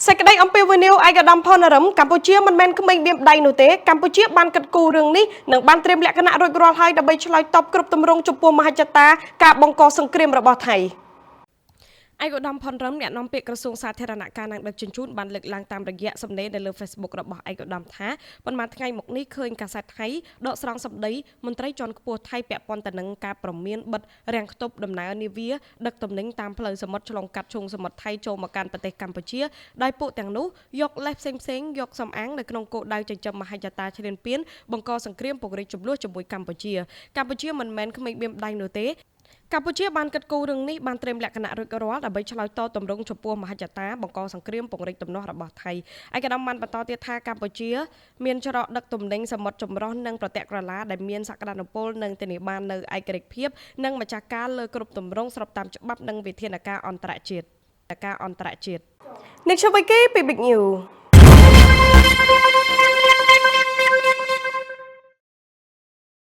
សេចក្តីអំពាវនាវឯកឧត្តមផនរឹមកម្ពុជាមិនមែនក្មេងមានដៃនោះទេកម្ពុជាបានកាត់គូរឿងនេះនិងបានត្រៀមលក្ខណៈរួចរាល់ហើយដើម្បីឆ្លើយតបគ្រប់ទម្រង់ចំពោះមហិច្ឆតាការបង្កសង្គ្រាមរបស់ថៃឯកឧត្តមផនរឹមអ្នកនាំពាក្យក្រសួងសាធារណការនិងដឹកជញ្ជូនបានលើកឡើងតាមរយៈសំណេរនៅលើ Facebook របស់ឯកឧត្តមថាប៉ុន្មានថ្ងៃមកនេះឃើញកាសែតថៃដកស្រង់សម្ដីមន្ត្រីជាន់ខ្ពស់ថៃពាក់ព័ន្ធទៅនឹងការប្រមានបិទរាំងខ្ទប់ដំណើរនាវាដឹកទំនិញតាមផ្លូវសមុទ្រឆ្លងកាត់ឈូងសមុទ្រថៃចូលមកកាន់ប្រទេសកម្ពុជាដោយពួកទាំងនោះយកលេសផ្សេងៗយកសំអាងនៅក្នុងគោលដៅចិញ្ចឹមមហិច្ឆតាឈ្លានពានបង្កសង្គ្រាមពង្រីកចំនួនជាមួយកម្ពុជាមិនមែនក្មេងមានដៃនោះទេកម្ពុជាបានកាត់គូរឿងនេះបានត្រៀមលក្ខណៈរួចរាល់ដើម្បីឆ្លើយតបទម្រង់ចំពោះមហិច្ឆតាបង្កសង្គ្រាមពង្រីកទំនាស់របស់ថៃឯកឧត្តមបានបន្តទៀតថាកម្ពុជាមានច្រកដឹកទំនិញសមុទ្រចម្រុះនិងប្រតិក្រឡាដែលមានសក្តានុពលនិងធានាបាននៅឯករាជ្យភាពនិងម្ចាស់ការលើគ្រប់ទម្រង់ស្របតាមច្បាប់និងវិធានការអន្តរជាតិអ្នកជួយវិកេពី Big News